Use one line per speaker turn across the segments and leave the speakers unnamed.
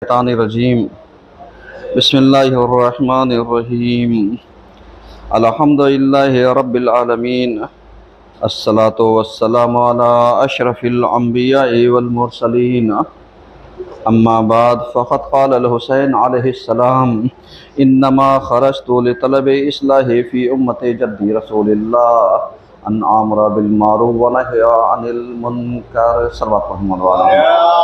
रजीम बिस्मिल्लाहिर्रहमानिर्रहीम अल्हम्दुलिल्लाहि रब्बिल आलमीन अस्सलातु वस्सलामु अला अशरफिल अंबिया'i वल मुरसलीन अम्मा बाद फ़क़द क़ाल अल हुसैन अलैहिस्सलाम इन्नमा खरजतु लितलबि इस्लाहि फ़ी उम्मति जद्दी रसूलिल्लाह अन आमरा बिल मारूफ व नहया अनिल मुनकर सल्लल्लाहु अलैहि वसल्लम।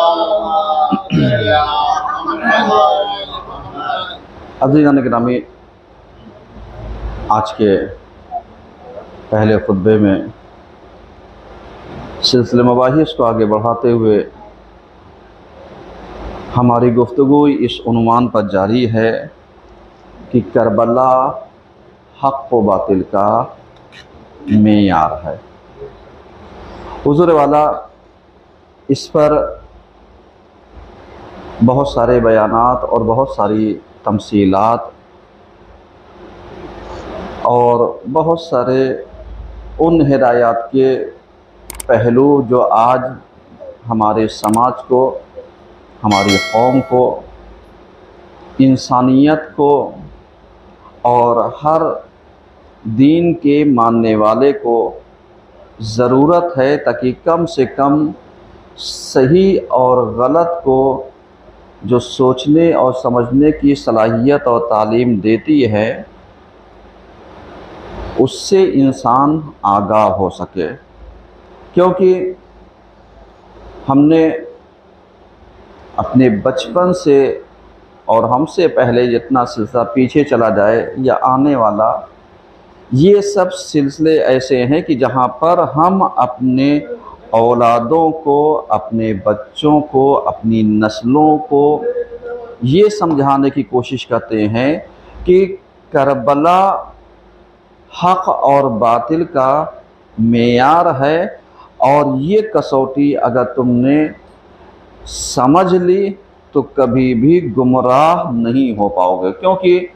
अज़ीज़ान गिरामी, आज के पहले खुतबे में सिलसिले मबाहिस को आगे बढ़ाते हुए हमारी गुफ्तगू इस उन्वान पर जारी है कि करबला हक़ व बातिल का मेयार है। हुज़ूर वाला इस पर बहुत सारे बयानात और बहुत सारी तमसीलात और बहुत सारे उन हिदायत के पहलू जो आज हमारे समाज को, हमारी कौम को, इंसानियत को और हर दीन के मानने वाले को ज़रूरत है ताकि कम से कम सही और गलत को जो सोचने और समझने की सलाहियत और तालीम देती है उससे इंसान आगाह हो सके। क्योंकि हमने अपने बचपन से और हमसे पहले जितना सिलसिला पीछे चला जाए या आने वाला, ये सब सिलसिले ऐसे हैं कि जहाँ पर हम अपने औलादों को, अपने बच्चों को, अपनी नस्लों को ये समझाने की कोशिश करते हैं कि करबला हक़ और बातिल का मेयार है और ये कसौटी अगर तुमने समझ ली तो कभी भी गुमराह नहीं हो पाओगे। क्योंकि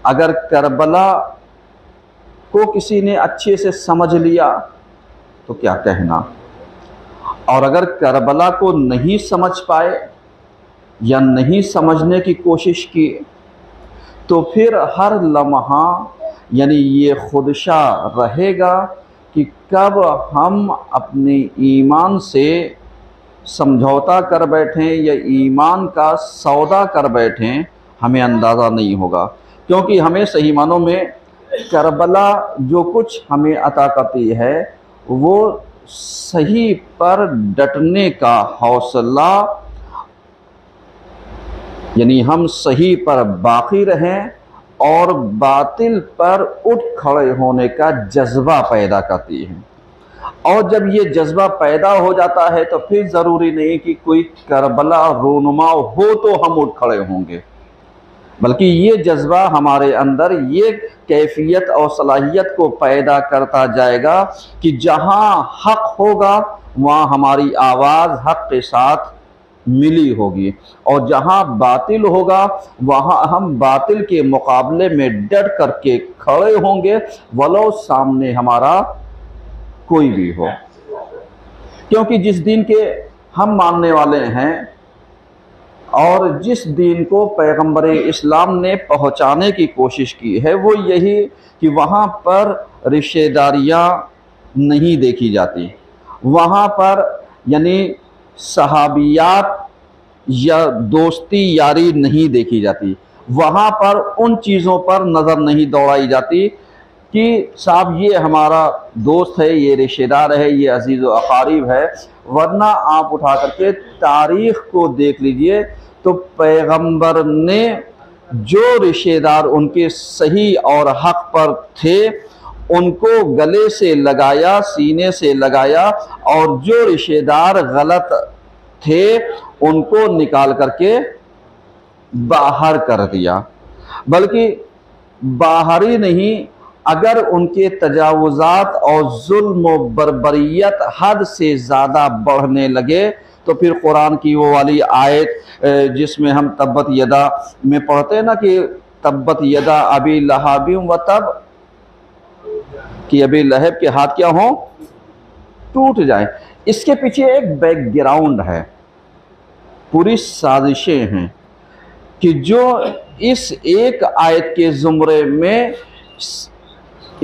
अगर करबला को किसी ने अच्छे से समझ लिया तो क्या कहना, और अगर करबला को नहीं समझ पाए या नहीं समझने की कोशिश की तो फिर हर लम्हा यानी ये खुदशा रहेगा कि कब हम अपने ईमान से समझौता कर बैठें या ईमान का सौदा कर बैठें, हमें अंदाज़ा नहीं होगा। क्योंकि हमें सही मानों में करबला जो कुछ हमें अता करती है वो सही पर डटने का हौसला, यानी हम सही पर बाकी रहें और बातिल पर उठ खड़े होने का जज्बा पैदा करती है। और जब ये जज्बा पैदा हो जाता है तो फिर ज़रूरी नहीं कि कोई करबला रोनुमा हो तो हम उठ खड़े होंगे, बल्कि ये जज्बा हमारे अंदर ये कैफियत और सलाहियत को पैदा करता जाएगा कि जहाँ हक़ होगा वहाँ हमारी आवाज़ हक़ के साथ मिली होगी, और जहाँ बातिल होगा वहाँ हम बातिल के मुकाबले में डट करके खड़े होंगे, वलो सामने हमारा कोई भी हो। क्योंकि जिस दीन के हम मानने वाले हैं और जिस दीन को पैगंबर इस्लाम ने पहुंचाने की कोशिश की है वो यही कि वहाँ पर रिश्तेदारियाँ नहीं देखी जाती, वहाँ पर यानी सहाबियात या दोस्ती यारी नहीं देखी जाती, वहाँ पर उन चीज़ों पर नज़र नहीं दौड़ाई जाती कि साहब ये हमारा दोस्त है, ये रिश्तेदार है, ये अजीज़ व अकारीब है। वरना आप उठा करके तारीख़ को देख लीजिए तो पैगंबर ने जो रिश्तेदार उनके सही और हक़ पर थे उनको गले से लगाया, सीने से लगाया, और जो रिश्तेदार गलत थे उनको निकाल करके बाहर कर दिया। बल्कि बाहर ही नहीं, अगर उनके तजावुज़ात और जुल्म व बर्बरियत हद से ज़्यादा बढ़ने लगे तो फिर कुरान की वो वाली आयत जिसमें हम तब्बत यदा में पढ़ते हैं ना कि तब्बत यदा अबी लहाबिम व तब, कि अबी लहब के हाथ क्या हों, टूट जाए। इसके पीछे एक बैकग्राउंड है, पूरी साजिशें हैं। कि जो इस एक आयत के ज़ुमरे में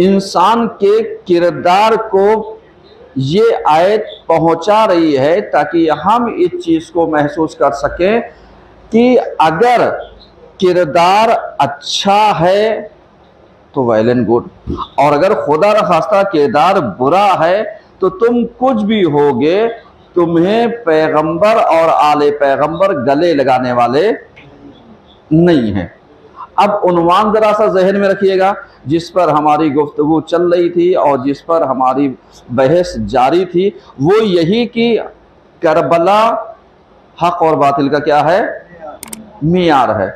इंसान के किरदार को ये आयत पहुंचा रही है, ताकि हम इस चीज़ को महसूस कर सकें कि अगर किरदार अच्छा है तो वेल एंड गुड, और अगर खुदा न खास्ता किरदार बुरा है तो तुम कुछ भी होगे, तुम्हें पैगंबर और आले पैगंबर गले लगाने वाले नहीं हैं। अब उन्वान ज़रा सा जहन में रखिएगा जिस पर हमारी गुफ्तगू चल रही थी और जिस पर हमारी बहस जारी थी, वो यही कि करबला हक और बातिल का क्या है, मियार है।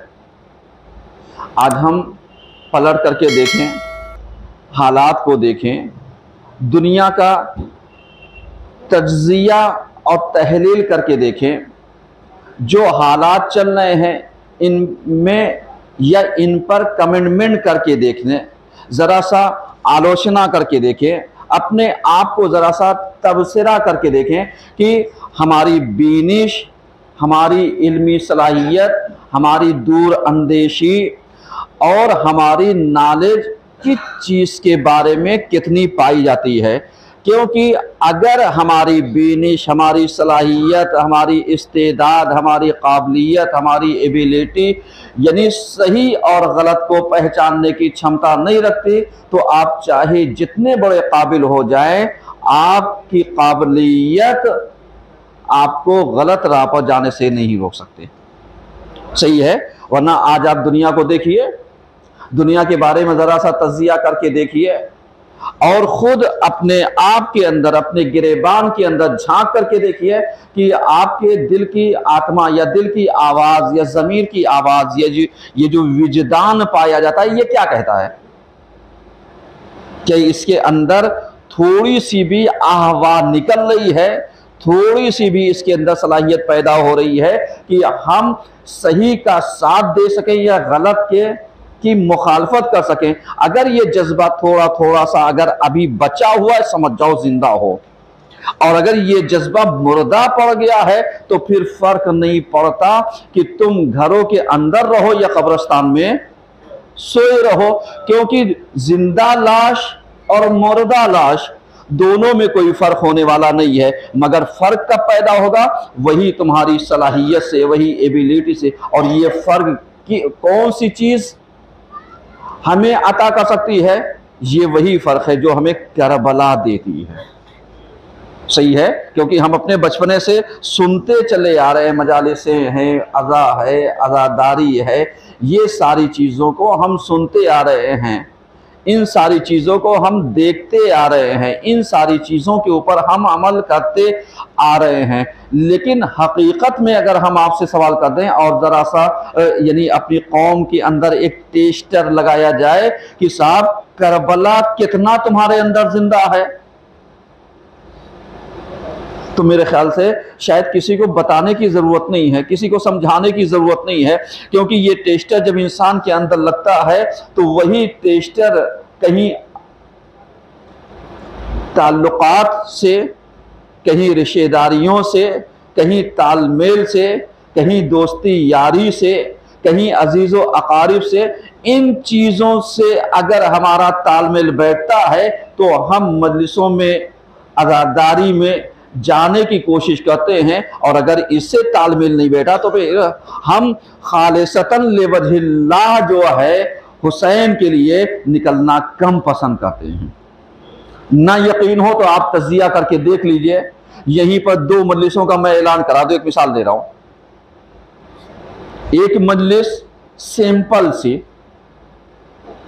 आज हम पलट करके देखें, हालात को देखें, दुनिया का तज्जिया और तहलील करके देखें, जो हालात चल रहे हैं इनमें या इन पर कमेंटमेंट करके देखने, ज़रा सा आलोचना करके देखें, अपने आप को ज़रा सा तबसरा करके देखें कि हमारी बीनिश, हमारी इल्मी सलाहियत, हमारी दूर अंदेशी और हमारी नॉलेज किस चीज़ के बारे में कितनी पाई जाती है। क्योंकि अगर हमारी बीनिश, हमारी सलाहियत, हमारी इस्तेदाद, हमारी काबिलियत, हमारी एबिलिटी यानी सही और गलत को पहचानने की क्षमता नहीं रखती, तो आप चाहे जितने बड़े काबिल हो जाएं, आपकी काबिलियत आपको गलत राह पर जाने से नहीं रोक सकते। सही है? वरना आज आप दुनिया को देखिए, दुनिया के बारे में ज़रा सा तज्जिया करके देखिए और ख़ुद अपने आप के अंदर, अपने गिरेबान के अंदर झांक करके देखिए कि आपके दिल की आत्मा या दिल की आवाज़ या ज़मीर की आवाज़ या ये जो विजदान पाया जाता है, ये क्या कहता है? क्या इसके अंदर थोड़ी सी भी आहवा निकल रही है, थोड़ी सी भी इसके अंदर सलाहियत पैदा हो रही है कि हम सही का साथ दे सकें या गलत की मुखालफत कर सकें? अगर ये जज्बा थोड़ा थोड़ा सा अगर अभी बचा हुआ है, समझ जाओ जिंदा हो, और अगर ये जज्बा मुर्दा पड़ गया है तो फिर फर्क नहीं पड़ता कि तुम घरों के अंदर रहो या कब्रिस्तान में सोए रहो, क्योंकि जिंदा लाश और मुर्दा लाश दोनों में कोई फर्क होने वाला नहीं है। मगर फर्क कब पैदा होगा? वही तुम्हारी सलाहियत से, वही एबिलिटी से। और ये फर्क की कौन सी चीज हमें अता कर सकती है? ये वही फर्क है जो हमें करबला देती है। सही है? क्योंकि हम अपने बचपने से सुनते चले आ रहे हैं, मजालिसे हैं, अज़ा है, अज़ादारी है, ये सारी चीज़ों को हम सुनते आ रहे हैं, इन सारी चीज़ों को हम देखते आ रहे हैं, इन सारी चीज़ों के ऊपर हम अमल करते आ रहे हैं। लेकिन हकीकत में अगर हम आपसे सवाल कर दें और ज़रा सा यानी अपनी कौम के अंदर एक टेस्टर लगाया जाए कि साहब करबला कितना तुम्हारे अंदर जिंदा है, तो मेरे ख्याल से शायद किसी को बताने की ज़रूरत नहीं है, किसी को समझाने की ज़रूरत नहीं है। क्योंकि ये टेस्टर जब इंसान के अंदर लगता है तो वही टेस्टर कहीं ताल्लुकात से, कहीं रिश्तेदारियों से, कहीं तालमेल से, कहीं दोस्ती यारी से, कहीं अजीज़ो अकारिब से, इन चीज़ों से अगर हमारा तालमेल बैठता है तो हम मजलिसों में अज़ादारी में जाने की कोशिश करते हैं, और अगर इससे तालमेल नहीं बैठा तो फिर हम खालिसतन लिवजहिल्लाह जो है हुसैन के लिए निकलना कम पसंद करते हैं। ना यकीन हो तो आप तज्जिया करके देख लीजिए। यहीं पर दो मजलिसों का मैं ऐलान करा दूं, एक मिसाल दे रहा हूं। एक मजलिस सिंपल सी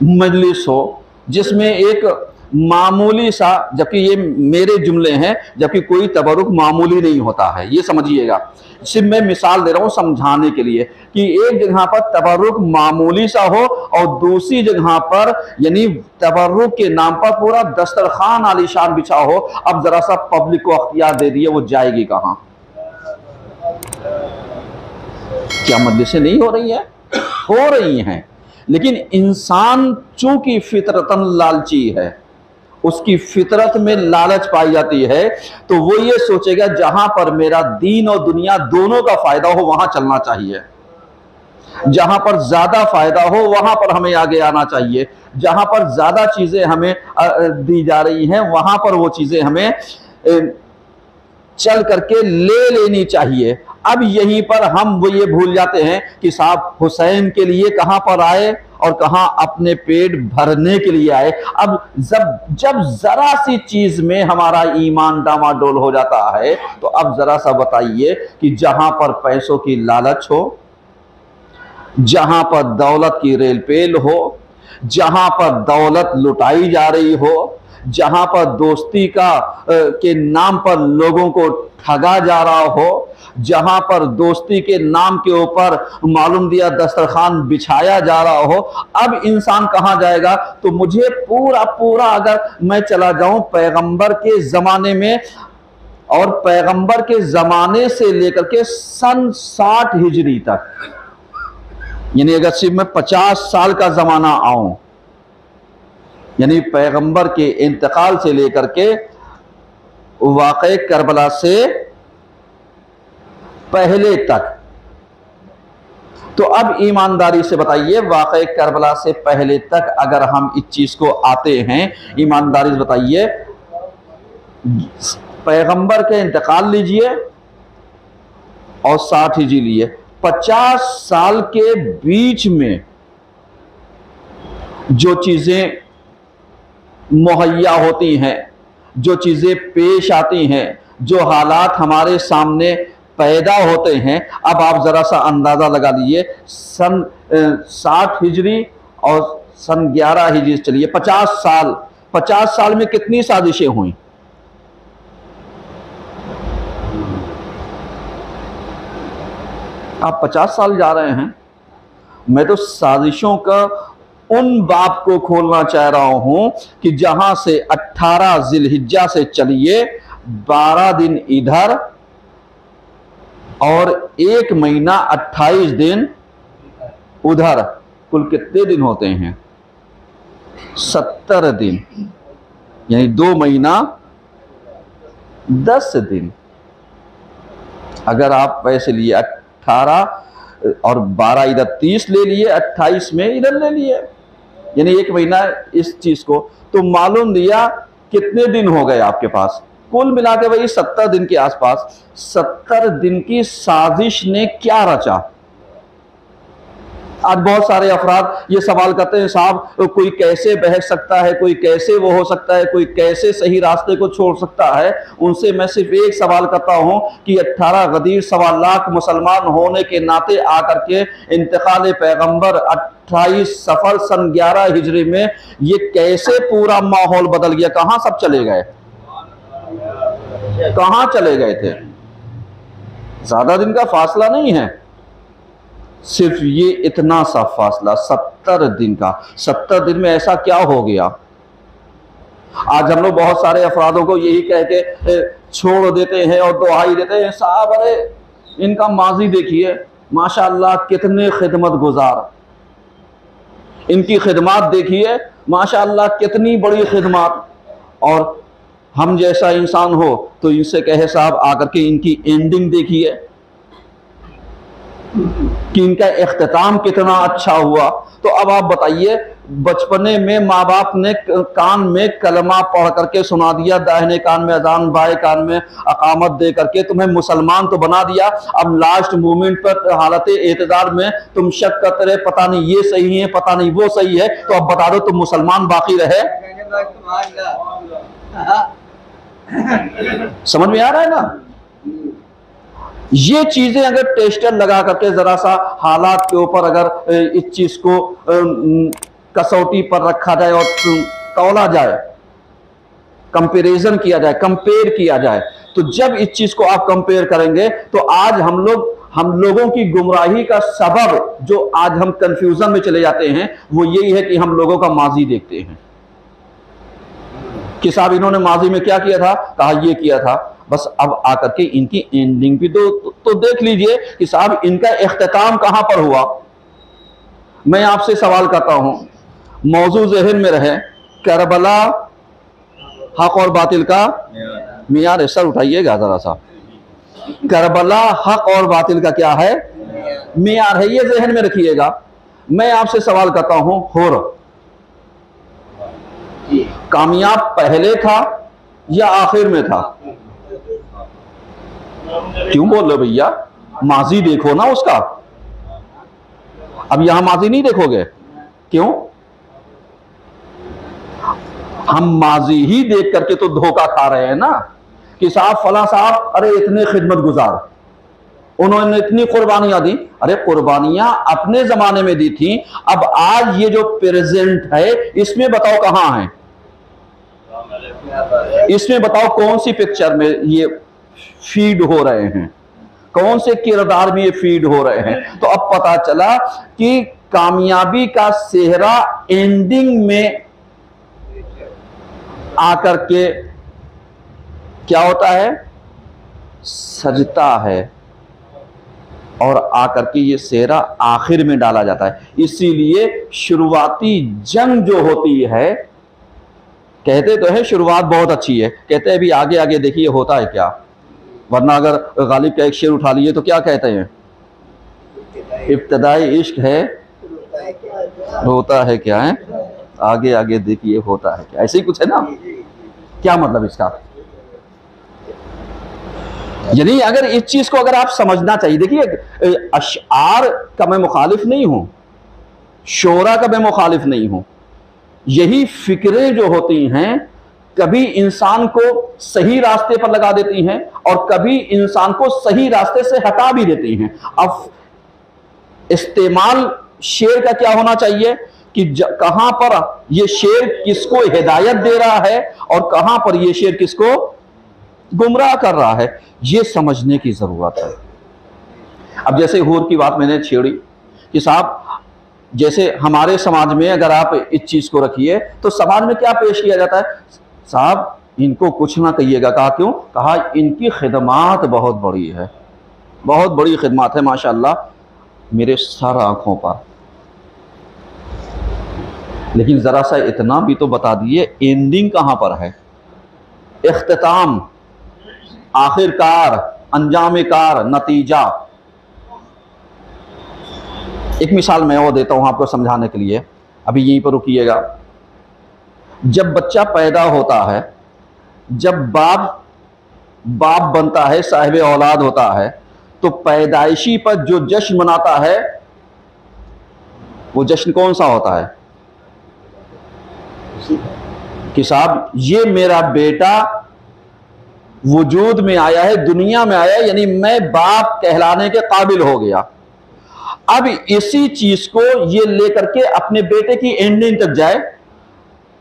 मजलिस हो जिसमें एक मामूली सा, जबकि ये मेरे जुमले हैं, जबकि कोई तबरुक मामूली नहीं होता है, ये समझिएगा। सिर्फ मैं मिसाल दे रहा हूं समझाने के लिए कि एक जगह पर तबरुक मामूली सा हो और दूसरी जगह पर यानी तबरुक के नाम पर पूरा दस्तरखान आलीशान बिछा हो। अब जरा सा पब्लिक को अख्तियार दे दिए, वो जाएगी कहां? क्या मजलिसें नहीं हो रही है? हो रही हैं, लेकिन इंसान चूंकि फितरतन लालची है, उसकी फितरत में लालच पाई जाती है, तो वो ये सोचेगा जहां पर मेरा दीन और दुनिया दोनों का फायदा हो वहां चलना चाहिए। जहां पर ज्यादा फायदा हो वहां पर हमें आगे आना चाहिए, जहां पर ज्यादा चीजें हमें दी जा रही हैं वहां पर वो चीजें हमें चल करके ले लेनी चाहिए। अब यहीं पर हम वो ये भूल जाते हैं कि साहब हुसैन के लिए कहां पर आए और कहां अपने पेट भरने के लिए आए। अब जब जरा सी चीज में हमारा ईमान डामाडोल हो जाता है तो अब जरा सा बताइए कि जहां पर पैसों की लालच हो, जहां पर दौलत की रेलपेल हो, जहां पर दौलत लुटाई जा रही हो, जहां पर दोस्ती के नाम पर लोगों को ठगा जा रहा हो, जहां पर दोस्ती के नाम के ऊपर मालूम दिया दस्तरखान बिछाया जा रहा हो, अब इंसान कहां जाएगा? तो मुझे पूरा पूरा अगर मैं चला जाऊं पैगंबर के जमाने में, और पैगंबर के जमाने से लेकर के सन 60 हिजरी तक, यानी अगर सिर्फ मैं 50 साल का जमाना आऊं, यानी पैगंबर के इंतकाल से लेकर के वाक़े करबला से पहले तक, तो अब ईमानदारी से बताइए वाक़े करबला से पहले तक अगर हम इस चीज को आते हैं, ईमानदारी से बताइए, पैगंबर के इंतकाल लीजिए और 60 हिजरी लिए, 50 साल के बीच में जो चीजें मुहैया होती हैं, जो चीजें पेश आती हैं, जो हालात हमारे सामने पैदा होते हैं, अब आप जरा सा अंदाजा लगा लीजिए, सन 60 हिजरी और सन 11 हिजरी चलिए, 50 साल में कितनी साजिशें हुई? आप 50 साल जा रहे हैं। मैं तो साजिशों का उन बाब को खोलना चाह रहा हूं कि जहां से 18 जिलहिज्जा से चलिए, 12 दिन इधर और 1 महीना 28 दिन उधर, कुल कितने दिन होते हैं? 70 दिन, यानी 2 महीना 10 दिन। अगर आप वैसे लिए 18 और 12 इधर 30 ले लिए, 28 में इधर ले लिए, यानी 1 महीना इस चीज को, तो मालूम दिया कितने दिन हो गए आपके पास? कुल मिला के वही 70 दिन के आसपास। 70 दिन की साजिश ने क्या रचा? आज बहुत सारे अफराद ये सवाल करते हैं, साहब कोई कैसे बहक सकता है, कोई कैसे वो हो सकता है, कोई कैसे सही रास्ते को छोड़ सकता है? उनसे मैं सिर्फ एक सवाल करता हूं कि 18 गदीर 1.25 लाख मुसलमान होने के नाते आकर के इंतकाल पैगंबर 28 सफर सन 11 हिजरी में ये कैसे पूरा माहौल बदल गया? कहां सब चले गए? कहां चले गए थे? ज्यादा दिन का फासला नहीं है, सिर्फ ये इतना सा फासला 70 दिन का। 70 दिन में ऐसा क्या हो गया? आज हम लोग बहुत सारे अफरादों को यही कह के छोड़ देते हैं और दुहाई देते हैं, साहब अरे इनका माजी देखिए, माशाअल्लाह कितने खिदमत गुजार, इनकी खिदमत देखिए, माशाअल्लाह कितनी बड़ी खिदमत। और हम जैसा इंसान हो तो इनसे कहे साहब आकर के इनकी एंडिंग देखिए कि इनका इख्तिताम कितना अच्छा हुआ। तो अब आप बताइए, बचपने में माँ बाप ने कान में कलमा पढ़ करके सुना दिया, दाहिने कान में अजान, बाएं कान में अकामत दे करके तुम्हें मुसलमान तो बना दिया, अब लास्ट मोमेंट पर हालत एतजार में तुम शक करते रहे, पता नहीं ये सही है, पता नहीं वो सही है, तो अब बता दो तुम मुसलमान बाकी रहे? समझ में आ रहा है ना? ये चीजें अगर टेस्टर लगा करके जरा सा हालात के ऊपर अगर इस चीज को कसौटी पर रखा जाए और तौला जाए, कंपैरिजन किया जाए, कंपेयर किया जाए, तो जब इस चीज को आप कंपेयर करेंगे तो आज हम लोगों की गुमराही का सबब, जो आज हम कंफ्यूजन में चले जाते हैं, वो यही है कि हम लोगों का माजी देखते हैं कि साहब इन्होंने माजी में क्या किया था, कहा ये किया था, बस अब आकर के इनकी एंडिंग भी तो देख लीजिए कि साहब इनका इख्तिताम कहां पर हुआ। मैं आपसे सवाल करता हूं, मौजू ज़हन में रहे, करबला हक और बातिल का मियार है। सर उठाइएगा जरा सा, करबला हक और बातिल का क्या है? मेयार है, ये जहन में रखिएगा। मैं आपसे सवाल करता हूं, हुर कामयाब पहले था या आखिर में था? क्यों बोल रहे भैया? माजी देखो ना उसका। अब यहां माजी नहीं देखोगे, क्यों? हम माजी ही देख करके तो धोखा खा रहे हैं ना, कि साहब फला साहब अरे इतने खिदमत गुजार, उन्होंने इतनी कुर्बानियां दी। अरे कुर्बानियां अपने जमाने में दी थी, अब आज ये जो प्रेजेंट है इसमें बताओ कहां है? इसमें बताओ कौन सी पिक्चर में ये फीड हो रहे हैं, कौन से किरदार में ये फीड हो रहे हैं? तो अब पता चला कि कामयाबी का सेहरा एंडिंग में आकर के क्या होता है? सजता है, और आकर के ये सेहरा आखिर में डाला जाता है। इसीलिए शुरुआती जंग जो होती है, कहते तो है शुरुआत बहुत अच्छी है, कहते हैं भी आगे आगे देखिए होता है क्या। वरना अगर गालिब का एक शेर उठा लिए तो क्या कहते हैं? इब्तदाई इश्क है होता है क्या है, आगे आगे देखिए होता है क्या, ऐसे ही कुछ है ना। क्या मतलब इसका? यानी अगर इस चीज को अगर आप समझना चाहिए, देखिए अशआर का मैं मुखालिफ नहीं हूं, शोरा का मैं मुखालिफ नहीं हूं। यही फिक्रें जो होती हैं कभी इंसान को सही रास्ते पर लगा देती हैं और कभी इंसान को सही रास्ते से हटा भी देती हैं। अब इस्तेमाल शेर का क्या होना चाहिए कि कहां पर यह शेर किसको हिदायत दे रहा है और कहां पर यह शेर किसको गुमराह कर रहा है, यह समझने की जरूरत है। अब जैसे हूर की बात मैंने छेड़ी कि साहब जैसे हमारे समाज में अगर आप इस चीज को रखिए तो समाज में क्या पेश किया जाता है? साहब इनको कुछ ना कहिएगा। कहा क्यों? कहा इनकी खिदमात बहुत बड़ी है, बहुत बड़ी खिदमत है माशाअल्लाह मेरे सर आंखों पर। लेकिन जरा सा इतना भी तो बता दिए एंडिंग कहां पर है, इख्तिताम, आखिरकार, अंजाम कार, नतीजा। एक मिसाल मैं और देता हूं आपको समझाने के लिए, अभी यहीं पर रुकिएगा। जब बच्चा पैदा होता है, जब बाप बनता है, साहिब औलाद होता है, तो पैदाइशी पर जो जश्न मनाता है वो जश्न कौन सा होता है? कि साहब ये मेरा बेटा वजूद में आया है, दुनिया में आया है, यानी मैं बाप कहलाने के काबिल हो गया। अब इसी चीज को ये लेकर के अपने बेटे की एंडिंग तक जाए,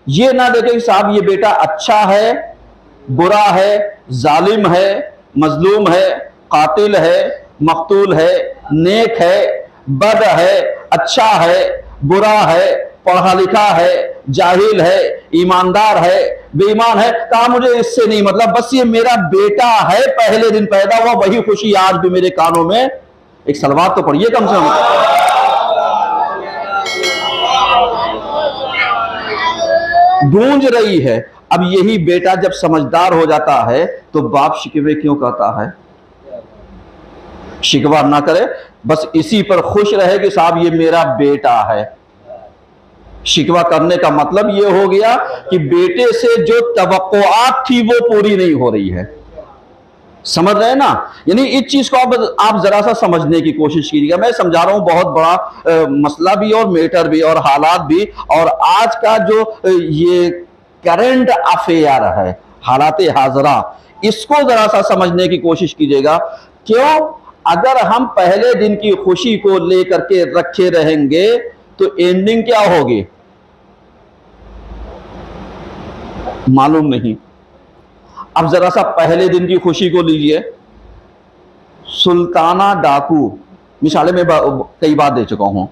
ये ना देखे कि साहब ये बेटा अच्छा है, बुरा है, जालिम है, मजलूम है, कातिल है, मकतूल है, नेक है, बद है, अच्छा है, बुरा है, पढ़ा लिखा है, जाहिल है, ईमानदार है, बेईमान है। कहा मुझे इससे नहीं मतलब, बस ये मेरा बेटा है, पहले दिन पैदा हुआ, वही खुशी आज भी मेरे कानों में। एक सलवात तो पढ़िए कम से कम। गूंज रही है। अब यही बेटा जब समझदार हो जाता है तो बाप शिकवे क्यों कहता है? शिकवा ना करे, बस इसी पर खुश रहे कि साहब ये मेरा बेटा है। शिकवा करने का मतलब ये हो गया कि बेटे से जो तवक्कुआत थी वो पूरी नहीं हो रही है। समझ रहे हैं ना? यानी इस चीज को आप जरा सा समझने की कोशिश कीजिएगा। मैं समझा रहा हूं बहुत बड़ा मसला भी और मेटर भी और हालात भी, और आज का जो ये करंट अफेयर है, हालात हाजरा, इसको जरा सा समझने की कोशिश कीजिएगा। क्यों? अगर हम पहले दिन की खुशी को लेकर के रखे रहेंगे तो एंडिंग क्या होगी मालूम नहीं। अब जरा सा पहले दिन की खुशी को लीजिए। सुल्ताना डाकू, मिसालें मैं कई बार दे चुका हूं।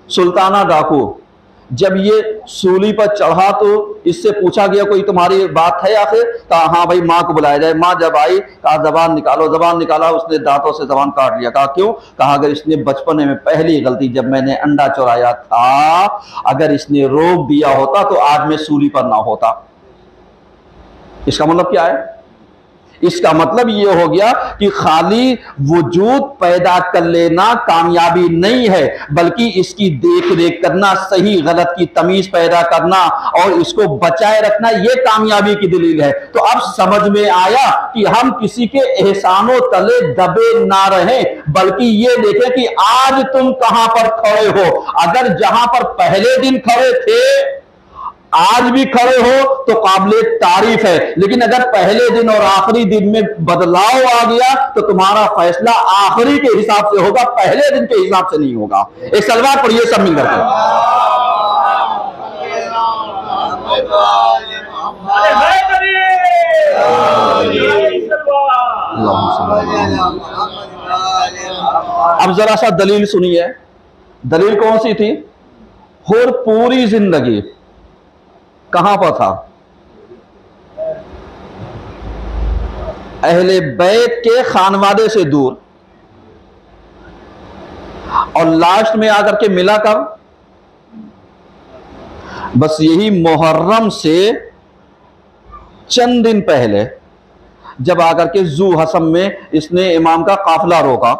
सुल्ताना डाकू जब ये सूली पर चढ़ा तो इससे पूछा गया कोई तुम्हारी बात है आखिर? कहा हाँ भाई माँ को बुलाया जाए। माँ जब आई कहा जबान निकालो, जबान निकाला, उसने दांतों से जबान काट लिया। कहा क्यों? कहा अगर इसने बचपन में पहली गलती जब मैंने अंडा चुराया था, अगर इसने रोक दिया होता तो आज मैं सूली पर ना होता। इसका मतलब क्या है? इसका मतलब ये हो गया कि खाली वजूद पैदा कर लेना कामयाबी नहीं है, बल्कि इसकी देख रेख करना, सही गलत की तमीज पैदा करना और इसको बचाए रखना, ये कामयाबी की दलील है। तो अब समझ में आया कि हम किसी के एहसानों तले दबे ना रहें, बल्कि ये देखें कि आज तुम कहां पर खड़े हो। अगर जहां पर पहले दिन खड़े थे आज भी खड़े हो तो काबिले तारीफ है, लेकिन अगर पहले दिन और आखिरी दिन में बदलाव आ गया तो तुम्हारा फैसला आखिरी के हिसाब से होगा, पहले दिन के हिसाब से नहीं होगा। एक सलवार पढ़िए सब मिल करके। अब जरा सा दलील सुनिए। दलील कौन सी थी? और पूरी जिंदगी कहां पर था? अहले बैत के खानवादे से दूर, और लास्ट में आकर के मिला कब? बस यही मुहर्रम से चंद दिन पहले, जब आकर के जू हसम में इसने इमाम का काफिला रोका।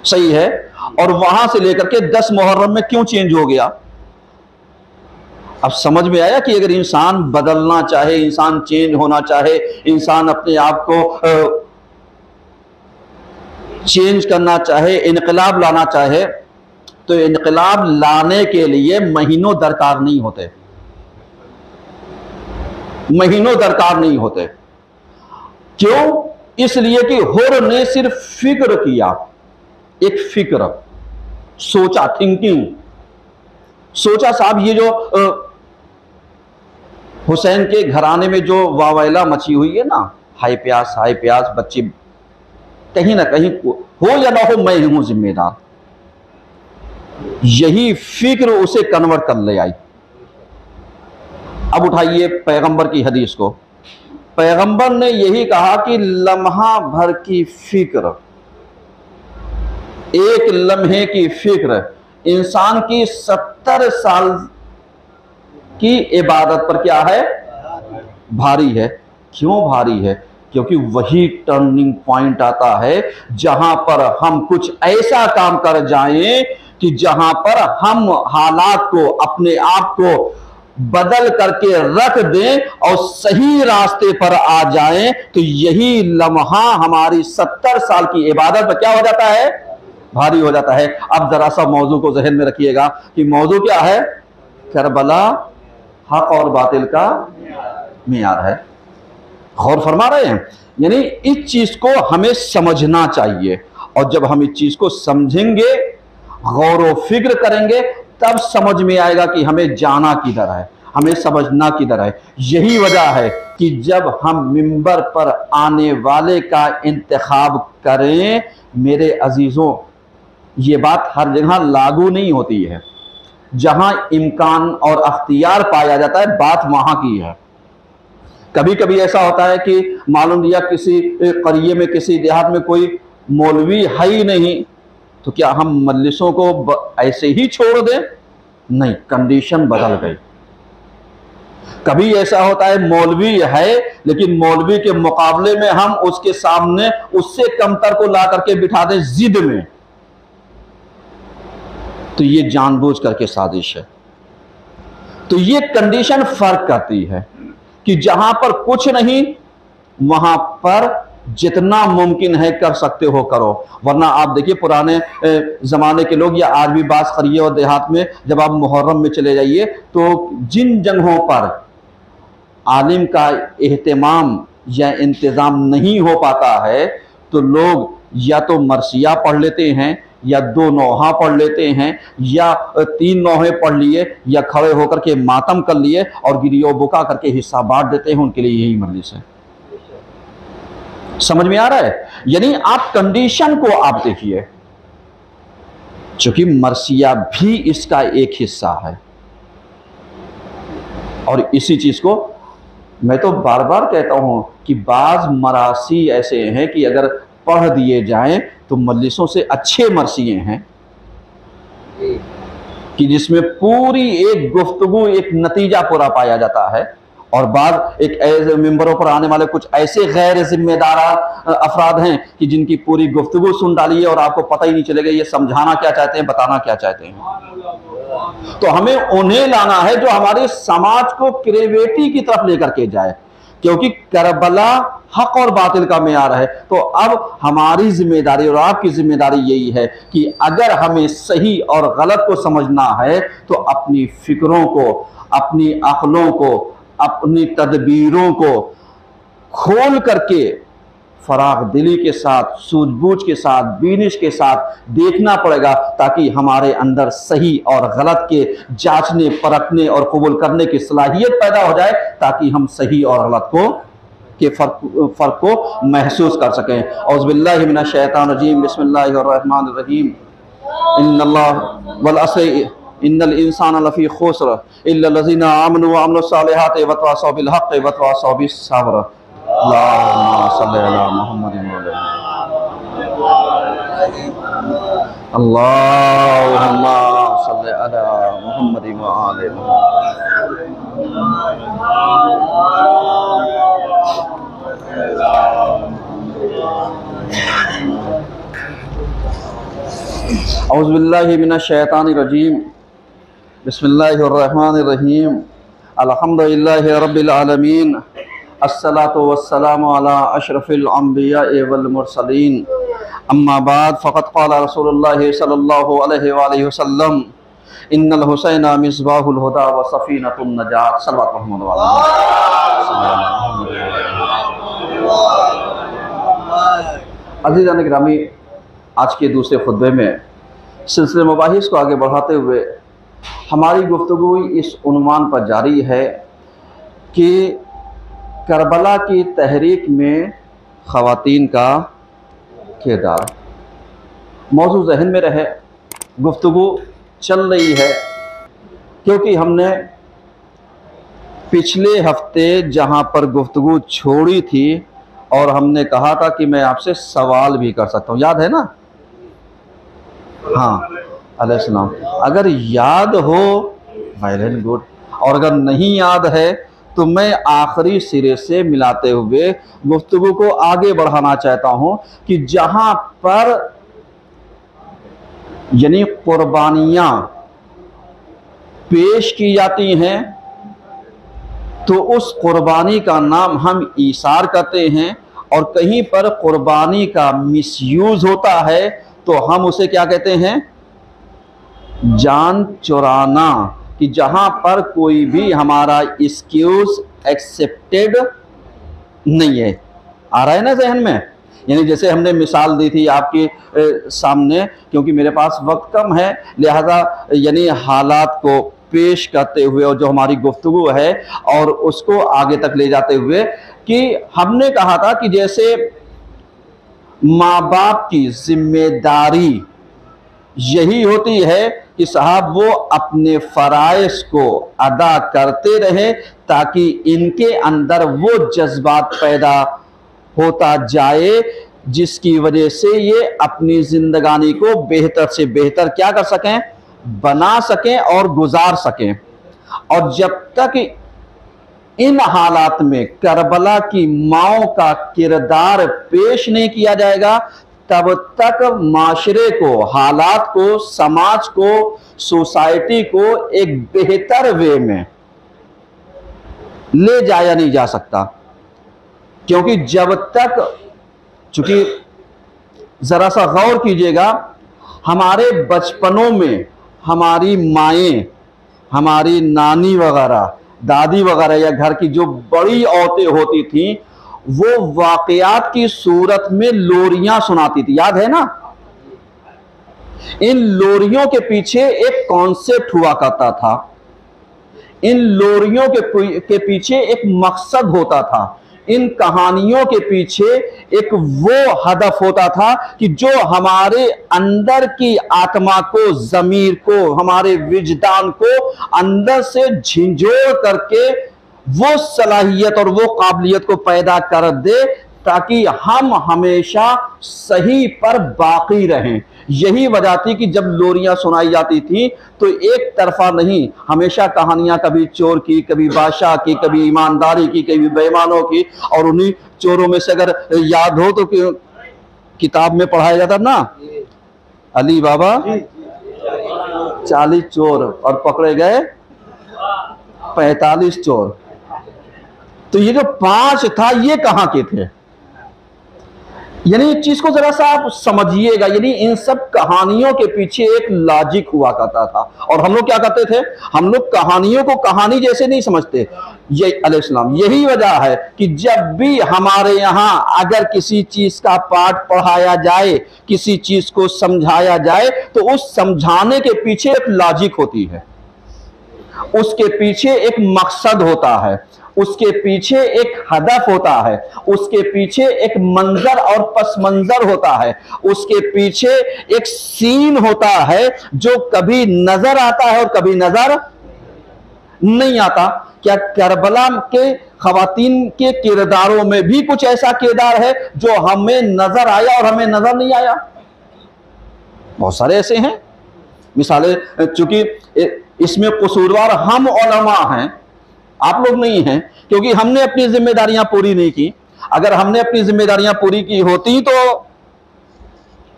सही है। और वहां से लेकर के 10 मुहर्रम में क्यों चेंज हो गया? अब समझ में आया कि अगर इंसान बदलना चाहे, इंसान चेंज होना चाहे, इंसान अपने आप को चेंज करना चाहे, इनकलाब लाना चाहे, तो इनकलाब लाने के लिए महीनों दरकार नहीं होते, महीनों दरकार नहीं होते। क्यों? इसलिए कि हुर ने सिर्फ फिक्र किया, एक फिक्र, सोचा, थिंकिंग, सोचा साहब ये जो हुसैन के घराने में जो वावैला मची हुई है ना, हाय प्यास बच्चे, कहीं ना कहीं हो या ना हो मैं हूं जिम्मेदार, यही फिक्र उसे कन्वर्ट कर ले आई। अब उठाइए पैगंबर की हदीस को। पैगंबर ने यही कहा कि लम्हा भर की फिक्र, एक लम्हे की फिक्र इंसान की 70 साल की इबादत पर क्या है? भारी है। क्यों भारी है? क्योंकि वही टर्निंग पॉइंट आता है जहां पर हम कुछ ऐसा काम कर जाएं कि जहां पर हम हालात को, अपने आप को बदल करके रख दें और सही रास्ते पर आ जाएं, तो यही लम्हा हमारी 70 साल की इबादत पर क्या हो जाता है? भारी हो जाता है। अब जरा सा मौजू को जहन में रखिएगा कि मौजू क्या है? करबला हक और बातिल का मियार है। गौर फरमा रहे हैं? यानी इस चीज को हमें समझना चाहिए, और जब हम इस चीज को समझेंगे, गौर व फिक्र करेंगे, तब समझ में आएगा कि हमें जाना किधर है, हमें समझना किधर है। यही वजह है कि जब हम मिंबर पर आने वाले का इंतखाब करें, मेरे अजीजों, ये बात हर जगह लागू नहीं होती है। जहां इम्कान और अख्तियार पाया जाता है, बात वहां की है। कभी कभी ऐसा होता है कि मालूम लिया किसी करिए में, किसी देहात में कोई मौलवी है ही नहीं, तो क्या हम मजलिसों को ऐसे ही छोड़ दें? नहीं, कंडीशन बदल गई। कभी ऐसा होता है मौलवी है, लेकिन मौलवी के मुकाबले में हम उसके सामने उससे कमतर को ला करके बिठा दें जिद में, तो ये जानबूझ करके साजिश है। तो ये कंडीशन फर्क करती है कि जहां पर कुछ नहीं, वहां पर जितना मुमकिन है कर सकते हो करो। वरना आप देखिए पुराने जमाने के लोग, या आज भी बास करिए और देहात में, जब आप मुहर्रम में चले जाइए तो जिन जगहों पर आलिम का एहतमाम या इंतज़ाम नहीं हो पाता है, तो लोग या तो मरसिया पढ़ लेते हैं, या 2 नौहा पढ़ लेते हैं, या 3 नौहे पढ़ लिए, या खड़े होकर के मातम कर लिए और गिरियो बुका करके हिस्सा बांट देते हैं। उनके लिए यही मजलिस है। समझ में आ रहा है? यानी आप कंडीशन को आप देखिए, चूंकि मरसिया भी इसका एक हिस्सा है। और इसी चीज को मैं तो बार बार कहता हूं कि बाज मरासी ऐसे हैं कि अगर पढ़ दिए जाएं तो मजलिसों से अच्छे मरसिए हैं कि जिसमें पूरी एक गुफ्तगू, एक नतीजा पूरा पाया जाता है, और बाद एक ऐसे मिंबरों पर आने वाले कुछ ऐसे गैर जिम्मेदार अफराद हैं कि जिनकी पूरी गुफ्तगू सुन डाली है और आपको पता ही नहीं चलेगा ये समझाना क्या चाहते हैं, बताना क्या चाहते हैं। तो हमें उन्हें लाना है जो हमारे समाज को क्रिएटिविटी की तरफ लेकर के जाए, क्योंकि करबला हक और बातिल का मेयार है। तो अब हमारी जिम्मेदारी और आपकी जिम्मेदारी यही है कि अगर हमें सही और गलत को समझना है तो अपनी फिक्रों को, अपनी अक्लों को, अपनी तदबीरों को खोल करके फराग दिली के साथ, सूझबूझ के साथ, बीनिश के साथ देखना पड़ेगा, ताकि हमारे अंदर सही और गलत के जांचने, परखने और कबूल करने की सलाहियत पैदा हो जाए, ताकि हम सही और गलत को के फर्क को महसूस कर सकें। औज़ुबिल्लाहि मिनश शैतानिर रजीम, बिस्मिल्लाहिर रहमानिर रहीम। इन्नल्लाह वल अस्र इन्नल इंसाना लफी खुस्र इल्ला लज़ीना आमनु व अमिलुस सालिहाति व तवासौ बिल हक़्क़ि व तवासौ बिस सब्र। अल्लाहुम्मा सल्लि अला मुहम्मदिन व अल्लाहुम्मा सल्लि अला मुहम्मदिन व आले औज़ु बिल्लाहि मिनश शैतानिर रजीम, बिस्मिल्लाहिर रहमानिर रहीम। अल्हम्दुलिल्लाहि रब्बिल आलमीन, अस्सलातु वस्सलामु अला अशरफिल अंबिया वल मुरसलीन, अम्मा बाद फ़क़द क़ाला रसूलुल्लाह सल्लल्लाहु अलैहि वसल्लम, इन्नल हुसैना मिस्बाहुल हुदा व सफ़ीनतुन नजात। सल्लल्लाहु अलैहि वसल्लम। अज़ीज़ान गिरामी, आज के दूसरे खुतबे में सिलसिले मुबाहिस को आगे बढ़ाते हुए हमारी गुफ्तगू इस उन्वान पर जारी है कि करबला की तहरीक में ख़वातीन का किरदार। मौजू जहन में रहे, गुफ्तगू चल रही है, क्योंकि हमने पिछले हफ्ते जहां पर गुफ्तगू छोड़ी थी और हमने कहा था कि मैं आपसे सवाल भी कर सकता हूँ, याद है ना? हाँ, अलैहिस्सलाम। अगर याद हो वेल एंड गुड, और अगर नहीं याद है तो मैं आखिरी सिरे से मिलाते हुए गुफ्तगू को आगे बढ़ाना चाहता हूँ कि जहाँ पर यानी कुर्बानियाँ पेश की जाती हैं तो उस कुर्बानी का नाम हम ईसार करते हैं, और कहीं पर कुर्बानी का मिसयूज होता है तो हम उसे क्या कहते हैं? जान चुराना। कि जहां पर कोई भी हमारा एक्सक्यूज एक्सेप्टेड नहीं है। आ रहा है ना जहन में? यानी जैसे हमने मिसाल दी थी आपके सामने, क्योंकि मेरे पास वक्त कम है लिहाजा यानी हालात को पेश करते हुए और जो हमारी गुफ्तगू है और उसको आगे तक ले जाते हुए, कि हमने कहा था कि जैसे माँ बाप की जिम्मेदारी यही होती है कि साहब वो अपने फ़राइज़ को अदा करते रहे ताकि इनके अंदर वो जज्बात पैदा होता जाए जिसकी वजह से ये अपनी ज़िंदगानी को बेहतर से बेहतर क्या कर सकें, बना सकें और गुजार सकें। और जब तक इन हालात में करबला की माओं का किरदार पेश नहीं किया जाएगा तब तक माशरे को, हालात को, समाज को, सोसाइटी को एक बेहतर वे में ले जाया नहीं जा सकता। क्योंकि जब तक, चूंकि जरा सा गौर कीजिएगा, हमारे बचपनों में हमारी माएँ, हमारी नानी वगैरह, दादी वगैरह या घर की जो बड़ी औरतें होती थीं वो वाकयात की सूरत में लोरियां सुनाती थी, याद है ना? इन लोरियों के पीछे एक कॉन्सेप्ट हुआ करता था, इन लोरियों के पीछे एक मकसद होता था, इन कहानियों के पीछे एक वो हदफ होता था कि जो हमारे अंदर की आत्मा को, ज़मीर को, हमारे विजदान को अंदर से झिंझोड़ करके वो सलाहियत और वो काबिलियत को पैदा कर दे ताकि हम हमेशा सही पर बाकी रहें। यही वजह थी कि जब लोरियां सुनाई जाती थी तो एक तरफा नहीं, हमेशा कहानियां कभी चोर की, कभी बादशाह की, कभी ईमानदारी की, कभी बेईमानों की। और उन्हीं चोरों में से अगर याद हो तो किताब में पढ़ाया जाता ना, अली बाबा 40 चोर और पकड़े गए 45 चोर। तो ये जो 5 था ये कहां के थे? यानी इस चीज को जरा सा आप समझिएगा। यानी इन सब कहानियों के पीछे एक लॉजिक हुआ करता था। और हम लोग क्या करते थे, हम लोग कहानियों को कहानी जैसे नहीं समझते। ये अलैहिस्सलाम, यही वजह है कि जब भी हमारे यहां अगर किसी चीज का पाठ पढ़ाया जाए, किसी चीज को समझाया जाए, तो उस समझाने के पीछे एक लॉजिक होती है, उसके पीछे एक मकसद होता है, उसके पीछे एक हदफ होता है, उसके पीछे एक मंजर और पस मंजर होता है, उसके पीछे एक सीन होता है जो कभी नजर आता है और कभी नजर नहीं आता। क्या करबला के खवातीन के किरदारों में भी कुछ ऐसा किरदार है जो हमें नजर आया और हमें नजर नहीं आया? बहुत सारे ऐसे हैं मिसालें, चूंकि इसमें कसूरवार हम उलमा हैं, आप लोग नहीं हैं, क्योंकि हमने अपनी जिम्मेदारियां पूरी नहीं की। अगर हमने अपनी जिम्मेदारियां पूरी की होती तो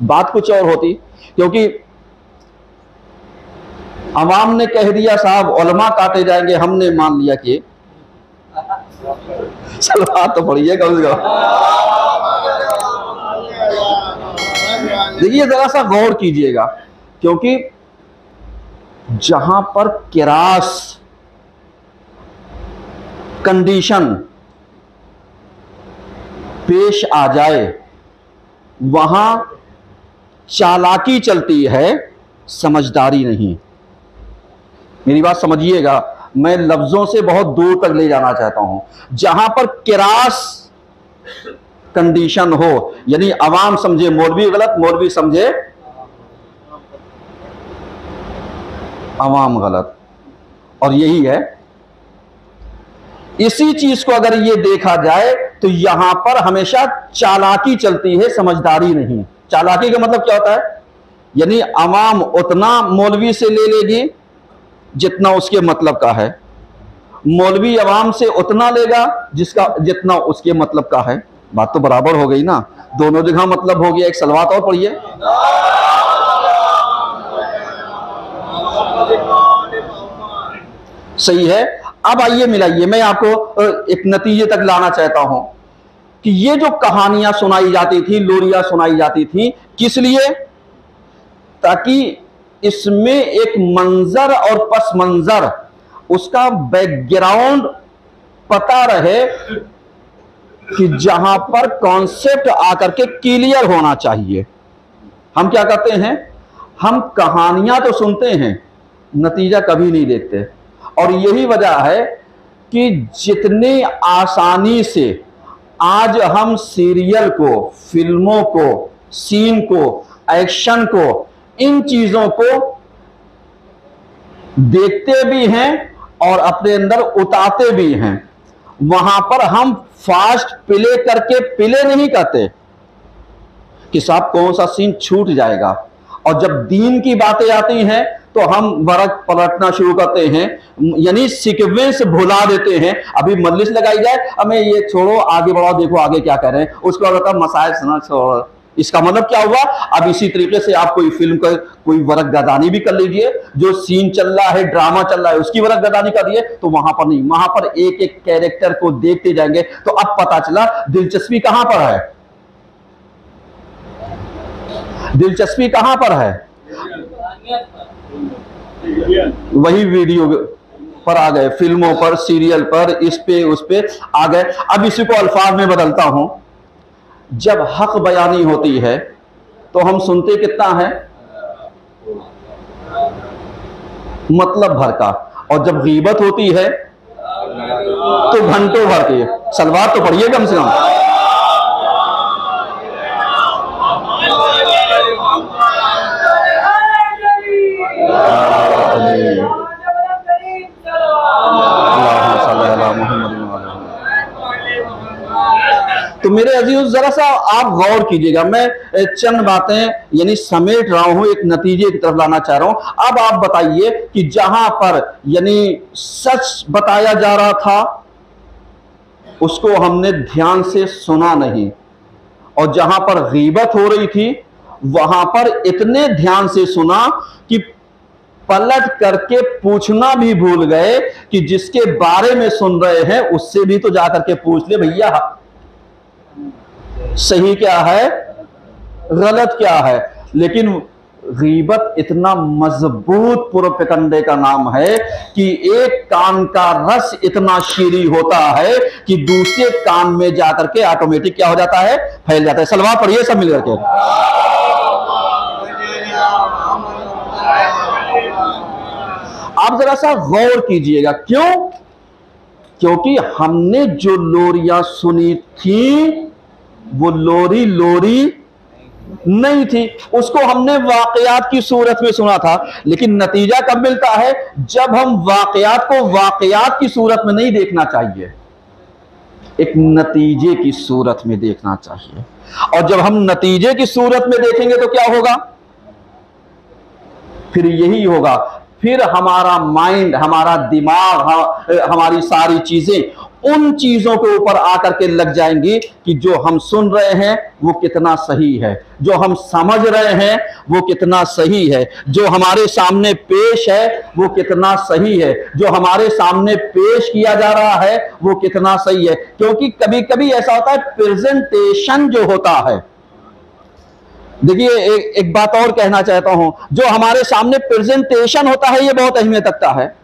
बात कुछ और होती। क्योंकि अवाम ने कह दिया साहब उलमा काटे जाएंगे, हमने मान लिया कि सलवार तो पढ़िए कम से कम। देखिए जरा सा गौर कीजिएगा, क्योंकि जहां पर किरास कंडीशन पेश आ जाए वहां चालाकी चलती है, समझदारी नहीं। मेरी बात समझिएगा, मैं लफ्जों से बहुत दूर तक ले जाना चाहता हूं। जहां पर किरास कंडीशन हो, यानी अवाम समझे मौलवी गलत, मौलवी समझे अवाम गलत, और यही है। इसी चीज को अगर ये देखा जाए तो यहां पर हमेशा चालाकी चलती है, समझदारी नहीं। चालाकी का मतलब क्या होता है? यानी अवाम उतना मौलवी से ले लेगी जितना उसके मतलब का है, मौलवी अवाम से उतना लेगा जितना उसके मतलब का है। बात तो बराबर हो गई ना, दोनों जगह मतलब हो गया। एक सलवात और पढ़िए। सही है। अब आइए मिलाइए, मैं आपको एक नतीजे तक लाना चाहता हूं कि ये जो कहानियां सुनाई जाती थी, लोरियां सुनाई जाती थी, किस लिए? ताकि इसमें एक मंजर और पस मंजर, उसका बैकग्राउंड पता रहे कि जहां पर कॉन्सेप्ट आकर के क्लियर होना चाहिए। हम क्या करते हैं, हम कहानियां तो सुनते हैं, नतीजा कभी नहीं देखते। और यही वजह है कि जितनी आसानी से आज हम सीरियल को, फिल्मों को, सीन को, एक्शन को, इन चीजों को देखते भी हैं और अपने अंदर उतारते भी हैं, वहां पर हम फास्ट प्ले करके प्ले नहीं करते कि साहब कौन सा सीन छूट जाएगा। और जब दीन की बातें आती हैं तो हम वरक पलटना शुरू करते हैं, यानी सीक्वेंस भुला देते हैं। अभी मजलिस लगाई जाए, हमें ये छोड़ो, आगे बढ़ाओ, देखो आगे क्या कर रहे हैं, उसके बाद होता मसाइल सुना छोड़ो। इसका मतलब क्या हुआ? अब इसी तरीके से आप कोई फिल्म का कोई वरक गदानी भी कर लीजिए, जो सीन चल रहा है, ड्रामा चल रहा है, उसकी वरक गदानी कर दिए, तो वहां पर नहीं, वहां पर एक एक कैरेक्टर को देखते जाएंगे। तो अब पता चला दिलचस्पी कहां पर है, दिलचस्पी कहां पर है? वही वीडियो पर आ गए, फिल्मों पर, सीरियल पर, इस पे उस पे आ गए। अब इसी को अल्फाज में बदलता हूं। जब हक बयानी होती है तो हम सुनते कितना है? मतलब भर का। और जब गीबत होती है तो घंटों भर की। सलवार तो पढ़िए कम से कम। तो मेरे अजीज जरा सा आप गौर कीजिएगा, मैं चंद बातें यानी समेट रहा हूं, एक नतीजे की तरफ लाना चाह रहा हूं। अब आप बताइए कि जहां पर यानी सच बताया जा रहा था उसको हमने ध्यान से सुना नहीं, और जहां पर गीबत हो रही थी वहां पर इतने ध्यान से सुना कि पलट करके पूछना भी भूल गए कि जिसके बारे में सुन रहे हैं उससे भी तो जाकर के पूछ ले भैया सही क्या है गलत क्या है। लेकिन गीबत इतना मजबूत प्रोपेगेंडे का नाम है कि एक कान का रस इतना शीरी होता है कि दूसरे कान में जाकर के ऑटोमेटिक क्या हो जाता है, फैल जाता है। सलवात पढ़िए सब मिल करके। आप जरा सा गौर कीजिएगा, क्यों? क्योंकि हमने जो लोरियां सुनी थी वो लोरी नहीं थी, उसको हमने वाकयात की सूरत में सुना था। लेकिन नतीजा कब मिलता है? जब हम वाकयात को वाकयात की सूरत में नहीं देखना चाहिए, एक नतीजे की सूरत में देखना चाहिए। और जब हम नतीजे की सूरत में देखेंगे तो क्या होगा? फिर यही होगा, फिर हमारा माइंड, हमारा दिमाग, हमारी सारी चीजें उन चीजों के ऊपर आकर के लग जाएंगी कि जो हम सुन रहे हैं वो कितना सही है, जो हम समझ रहे हैं वो कितना सही है, जो हमारे सामने पेश है वो कितना सही है, जो हमारे सामने पेश किया जा रहा है वो कितना सही है। क्योंकि कभी कभी ऐसा होता है, प्रेजेंटेशन जो होता है, देखिए एक बात और कहना चाहता हूं, जो हमारे सामने प्रेजेंटेशन होता है ये बहुत अहमियत रखता है।